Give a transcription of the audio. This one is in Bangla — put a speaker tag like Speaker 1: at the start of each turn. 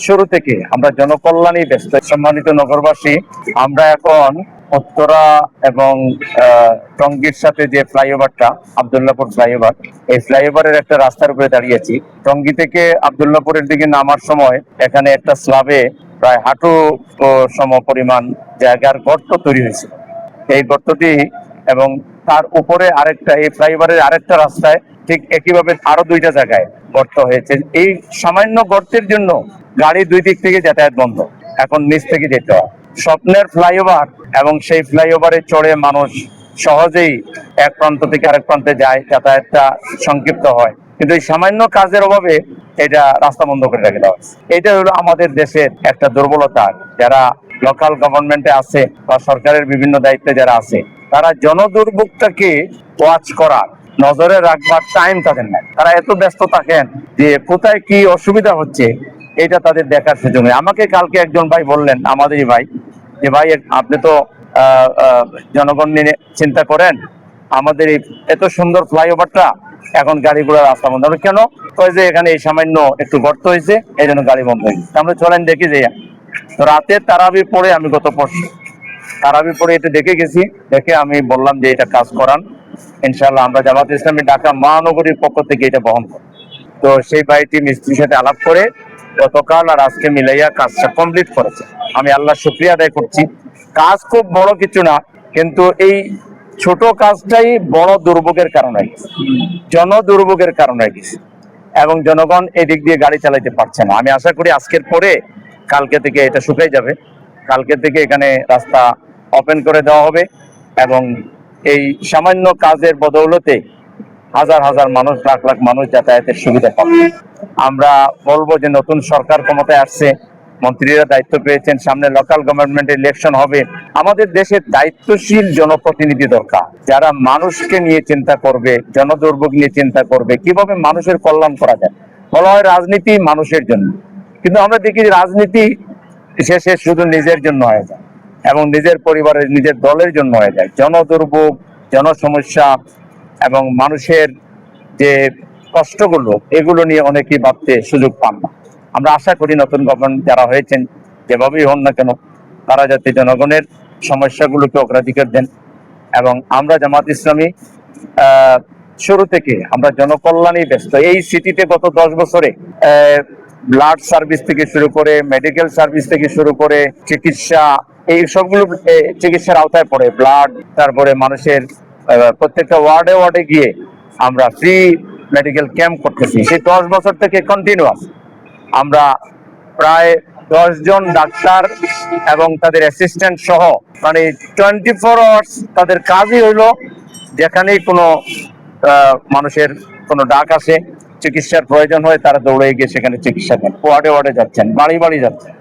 Speaker 1: শুরু থেকে আমরা জনকল্যাণই ব্যস্ত। সম্মানিত নগরবাসী, আমরা এখন উত্তরা এবং টঙ্গীর সাথে যে ফ্লাইওভারটা, আব্দুল্লাহপুর ফ্লাইওভার, এই ফ্লাইওভারের একটা রাস্তার উপরে দাঁড়িয়েছি। টঙ্গী থেকে আব্দুল্লাহপুরের দিকে নামার সময় এখানে একটা স্ল্যাবে প্রায় হাঁটু সম পরিমাণ জায়গার গর্ত তৈরি হয়েছে। এই গর্তটি এবং তার উপরে আরেকটা, এই ফ্লাইওভারের আরেকটা রাস্তায় ঠিক একইভাবে আরো দুইটা জায়গায় গর্ত হয়েছে। এই সামান্য গর্তের জন্য গাড়ি দুই দিক থেকে যাতায়াত বন্ধ, এখন নিচ থেকে যেতে হয়। স্বপ্নের ফ্লাইওভার, এবং সেই ফ্লাইওভারে চড়ে মানুষ সহজেই এক প্রান্ত থেকে আরেক প্রান্তে যায়, যাতায়াতটা সংক্ষিপ্ত হয়। কিন্তু এই সামান্য কাজের অভাবে এটা রাস্তা বন্ধ করে রেখে দেওয়া হয়েছে। এটা হলো আমাদের দেশের একটা দুর্বলতা। যারা লোকাল গভর্নমেন্টে আছে বা সরকারের বিভিন্ন দায়িত্বে যারা আছে, তারা জনদুর্ভোগটাকে ওয়াচ করার, নজরে রাখবার টাইম তাদের নাই। তারা এত ব্যস্ত থাকেন যে কোথায় কি অসুবিধা হচ্ছে এটা তাদের দেখার সুযোগ নেই। আমাকে কালকে একজন ভাই বললেন, আমাদেরই ভাই, যে ভাই আপনি তো জনগণ নিয়ে চিন্তা করেন, আমাদের এই এত সুন্দর ফ্লাইওভারটা এখন গাড়িগুলো রাস্তা বন্ধ। কেন? কয় যে এখানে এই সামান্য একটু গর্ত হয়েছে, এই জন্য গাড়ি বন্ধ হয়েছে। আমরা চলেন দেখি যে। তো রাতে তারাবি পড়ে, আমি গত পরশু তারাবি পড়ে এটা দেখে গেছি। দেখে আমি বললাম যে এটা কাজ করান, ইনশাল্লাহ আমরা জামাত ইসলামী ঢাকা মহানগরীর পক্ষ থেকে এটা বহন করি। তো সেই ভাইটি মিস্ত্রির সাথে আলাপ করে গতকাল আর আজকে মিলাইয়া কাজটা কমপ্লিট করেছে। আমি আল্লাহ শুকরিয়া আদায় করছি। কাজ খুব বড় কিছু না, কিন্তু এই ছোট কাজটাই বড় দুর্ভোগের কারণ হয়ে গেছে, জনদুর্ভোগের কারণ হয়ে গেছে, এবং জনগণ এই দিক দিয়ে গাড়ি চালাইতে পারছে না। আমি আশা করি আজকের পরে কালকে থেকে এটা শুকাই যাবে। কালকে থেকে এখানে রাস্তা ওপেন করে দেওয়া হবে, এবং এই সামান্য কাজের বদৌলতে হাজার হাজার মানুষ, লাখ লাখ মানুষ যাতায়াতের সুবিধা পাবে। আমরা বলবো যে নতুন সরকার ক্ষমতায় আসছে, মন্ত্রীরা দায়িত্ব পেয়েছেন, সামনে লোকাল গভর্নমেন্ট ইলেকশন হবে। আমাদের দেশের দায়িত্বশীল জনপ্রতিনিধি দরকার, যারা মানুষকে নিয়ে চিন্তা করবে, জনদুর্ভোগ নিয়ে চিন্তা করবে, কিভাবে মানুষের কল্যাণ করা যায়। বলা হয় রাজনীতি মানুষের জন্য, কিন্তু আমরা দেখি রাজনীতি শেষে শুধু নিজের জন্য হয়ে যায়, এবং নিজের পরিবারের, নিজের দলের জন্য হয়ে যায়। জনদুর্ভোগ, জনসমস্যা এবং মানুষের যে কষ্টগুলো, এগুলো নিয়ে অনেকেই ভাবতে সুযোগ পান না। আমরা আশা করি নতুন গভর্নমেন্ট যারা হয়েছেন, যেভাবেই হন না কেন, তারা যাতে জনগণের সমস্যাগুলোকে অগ্রাধিকার দেন। এবং আমরা জামাত ইসলামী শুরু থেকে আমরা জনকল্যাণেই ব্যস্ত। এই সিটিতে গত 10 বছরে ব্লাড সার্ভিস থেকে শুরু করে, মেডিকেল সার্ভিস থেকে শুরু করে, চিকিৎসা, এই সবগুলো চিকিৎসার আওতায় পড়ে। ব্লাড, তারপরে মানুষের প্রত্যেকটা ওয়ার্ডে ওয়ার্ডে গিয়ে আমরা ফ্রি মেডিকেল ক্যাম্প করতেছি। সেই 10 বছর থেকে কন্টিনিউয়াস আমরা প্রায় 10 জন ডাক্তার এবং তাদের অ্যাসিস্ট্যান্ট সহ, মানে 24 আওয়ার্স তাদের কাজই হইলো যেখানেই কোনো মানুষের কোনো ডাক আসে, চিকিৎসার প্রয়োজন হয়, তারা দৌড়ে গিয়ে সেখানে চিকিৎসা দেন। ওয়ার্ডে ওয়ার্ডে যাচ্ছেন, বাড়ি বাড়ি যাচ্ছেন।